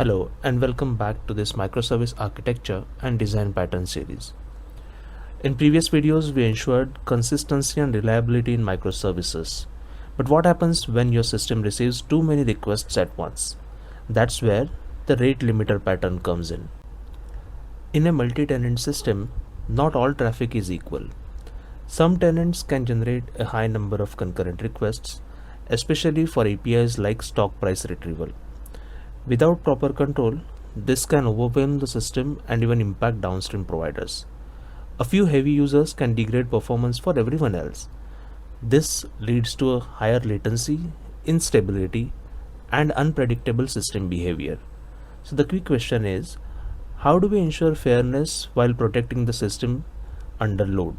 Hello and welcome back to this microservice architecture and design pattern series. In previous videos, we ensured consistency and reliability in microservices. But what happens when your system receives too many requests at once? That's where the rate limiter pattern comes in. In a multi-tenant system, not all traffic is equal. Some tenants can generate a high number of concurrent requests, especially for APIs like stock price retrieval. Without proper control, this can overwhelm the system and even impact downstream providers. A few heavy users can degrade performance for everyone else. This leads to a higher latency, instability, and unpredictable system behavior. So the quick question is, how do we ensure fairness while protecting the system under load?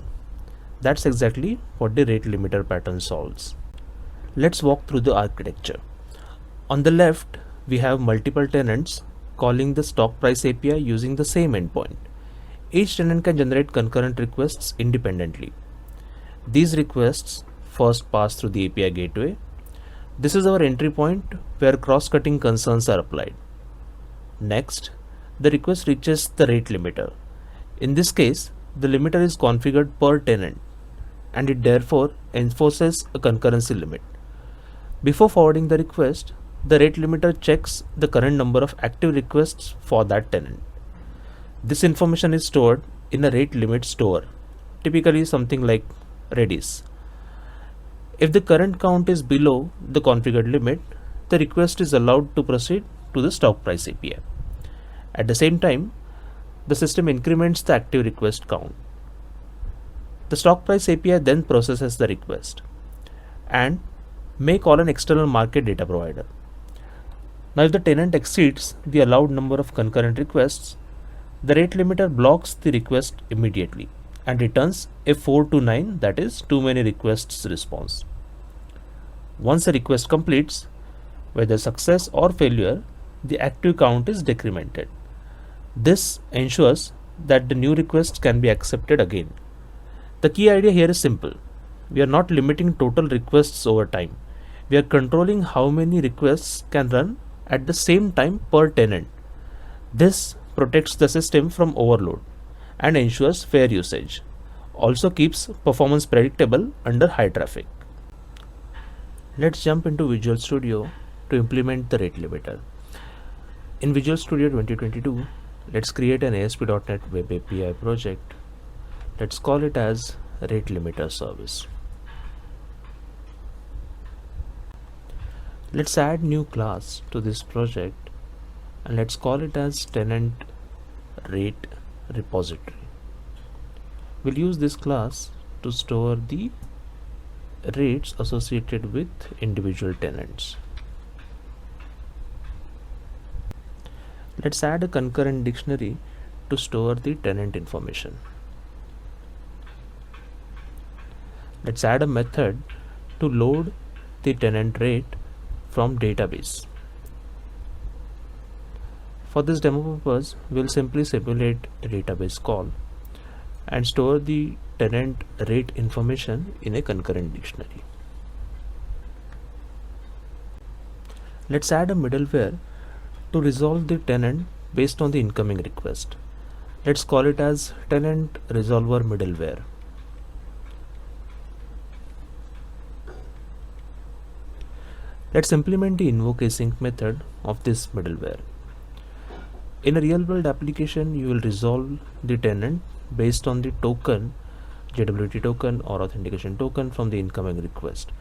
That's exactly what the rate limiter pattern solves. Let's walk through the architecture. On the left, we have multiple tenants calling the stock price API using the same endpoint. Each tenant can generate concurrent requests independently. These requests first pass through the API gateway. This is our entry point where cross-cutting concerns are applied. Next, the request reaches the rate limiter. In this case, the limiter is configured per tenant and it therefore enforces a concurrency limit. Before forwarding the request, the rate limiter checks the current number of active requests for that tenant. This information is stored in a rate limit store, typically something like Redis. If the current count is below the configured limit, the request is allowed to proceed to the stock price API. At the same time, the system increments the active request count. The stock price API then processes the request and may call an external market data provider. Now, if the tenant exceeds the allowed number of concurrent requests, the rate limiter blocks the request immediately and returns a 4 to 9, that is too many requests response. Once a request completes, whether success or failure, the active count is decremented. This ensures that the new requests can be accepted again. The key idea here is simple. We are not limiting total requests over time. We are controlling how many requests can run at the same time per tenant. This protects the system from overload and ensures fair usage. Also keeps performance predictable under high traffic. Let's jump into Visual Studio to implement the rate limiter. In Visual Studio 2022, let's create an ASP.NET Web API project. Let's call it as rate limiter service. Let's add new class to this project and let's call it as tenant rate repository. We'll use this class to store the rates associated with individual tenants. Let's add a concurrent dictionary to store the tenant information. Let's add a method to load the tenant rate from database. For this demo purpose, we'll simply simulate a database call and store the tenant rate information in a concurrent dictionary. Let's add a middleware to resolve the tenant based on the incoming request. Let's call it as tenant resolver middleware. Let's implement the invoke async method of this middleware. In a real-world application, you will resolve the tenant based on the token, JWT token or authentication token from the incoming request.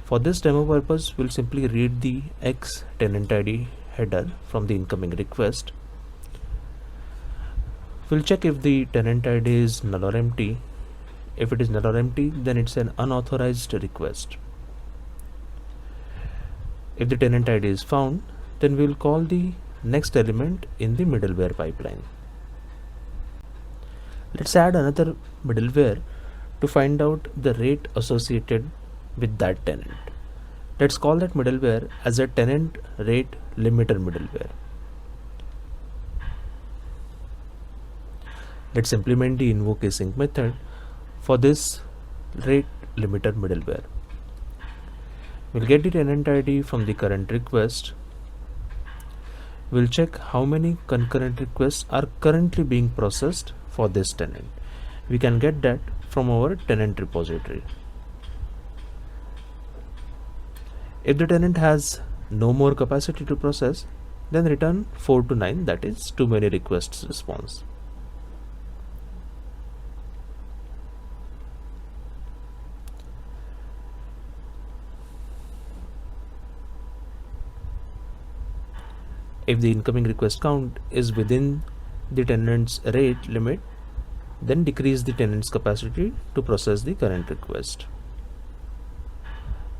For this demo purpose, we'll simply read the X tenant ID header from the incoming request. We'll check if the tenant ID is null or empty. If it is null or empty, then it's an unauthorized request. If the tenant ID is found, then we'll call the next element in the middleware pipeline. Let's add another middleware to find out the rate associated with that tenant. Let's call that middleware as a tenant rate limiter middleware. Let's implement the invoke async method for this rate limiter middleware. We'll get the tenant ID from the current request. we'll check how many concurrent requests are currently being processed for this tenant. We can get that from our tenant repository. If the tenant has no more capacity to process, then return 4 to 9, that is too many requests response. If the incoming request count is within the tenant's rate limit, then decrease the tenant's capacity to process the current request.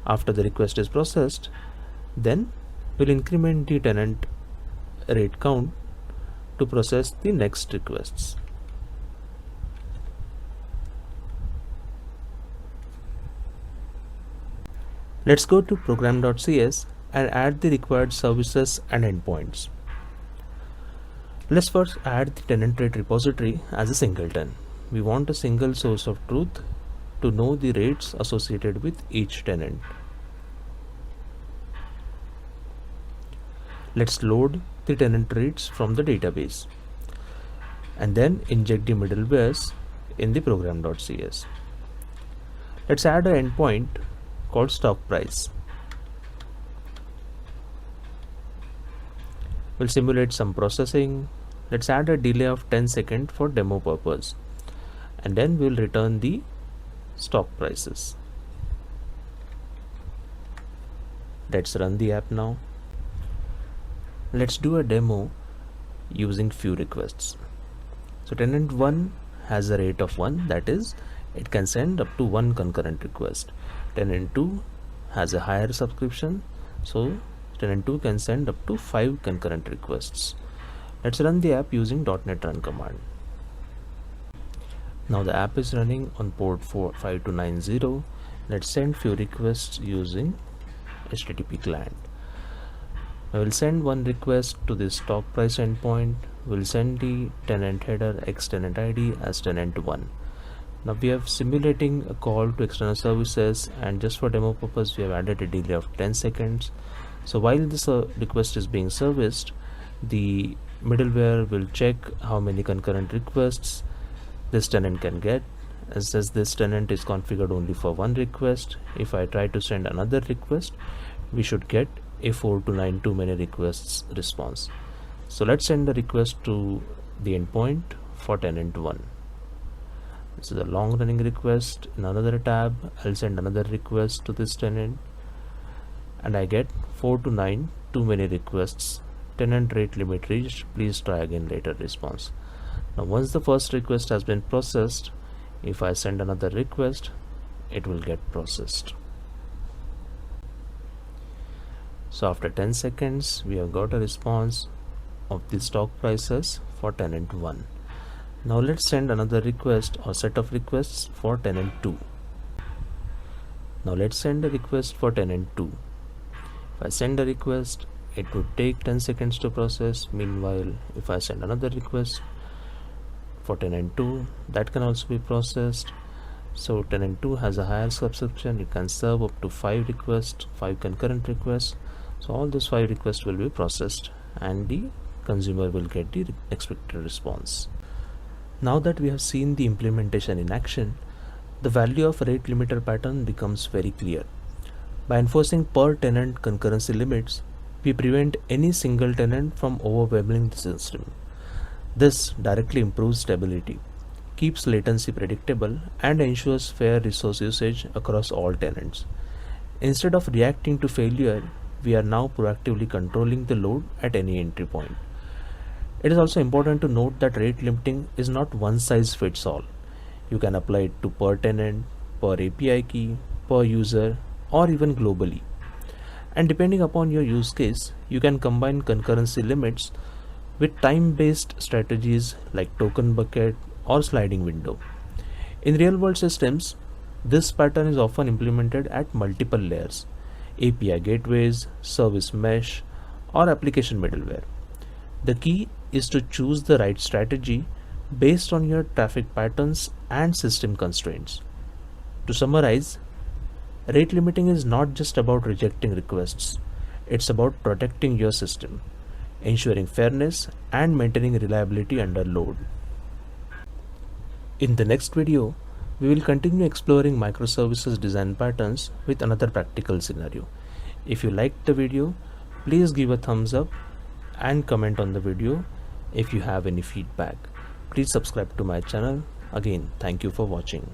After the request is processed, then we'll increment the tenant rate count to process the next requests. Let's go to program.cs and add the required services and endpoints. Let's first add the tenant rate repository as a singleton. We want a single source of truth to know the rates associated with each tenant. Let's load the tenant rates from the database and then inject the middlewares in the program.cs. Let's add an endpoint called stock price. We'll simulate some processing. Let's add a delay of 10 seconds for demo purpose, and then we'll return the stock prices. Let's run the app now. Let's do a demo using few requests. So tenant 1 has a rate of 1, that is, it can send up to 1 concurrent request. Tenant 2 has a higher subscription, so tenant 2 can send up to 5 concurrent requests. Let's run the app using .NET Run command. Now the app is running on port 5290. Let's send few requests using HTTP client. I will send one request to the stock price endpoint. We'll send the tenant header x tenant ID as tenant 1. Now we are simulating a call to external services, and just for demo purpose we have added a delay of 10 seconds. So while this request is being serviced, the middleware will check how many concurrent requests this tenant can get. As this tenant is configured only for one request, if I try to send another request, we should get a 4 to 9 too many requests response. So let's send the request to the endpoint for tenant 1. This is a long running request. In another tab, I'll send another request to this tenant, and I get 4 to 9 too many requests. Tenant rate limit reached, please try again later response. Now once the first request has been processed, if I send another request, it will get processed. So after 10 seconds, we have got a response of the stock prices for tenant 1. Now let's send another request or set of requests for tenant 2. Now let's send a request for tenant 2. If I send a request, it would take 10 seconds to process. Meanwhile, if I send another request for tenant 2, that can also be processed. So tenant 2 has a higher subscription. It can serve up to 5 requests, 5 concurrent requests. So all those 5 requests will be processed and the consumer will get the expected response. Now that we have seen the implementation in action, the value of rate limiter pattern becomes very clear. By enforcing per tenant concurrency limits, we prevent any single tenant from overwhelming the system. This directly improves stability, keeps latency predictable, and ensures fair resource usage across all tenants. Instead of reacting to failure, we are now proactively controlling the load at any entry point. It is also important to note that rate limiting is not one size fits all. You can apply it to per tenant, per API key, per user, or even globally. And depending upon your use case, you can combine concurrency limits with time-based strategies like token bucket or sliding window. In real-world systems, this pattern is often implemented at multiple layers: API gateways, service mesh, or application middleware. The key is to choose the right strategy based on your traffic patterns and system constraints. To summarize, rate limiting is not just about rejecting requests, it's about protecting your system. ensuring fairness and maintaining reliability under load. In the next video, we will continue exploring microservices design patterns with another practical scenario. If you liked the video, please give a thumbs up and comment on the video if you have any feedback. Please subscribe to my channel. Again, thank you for watching.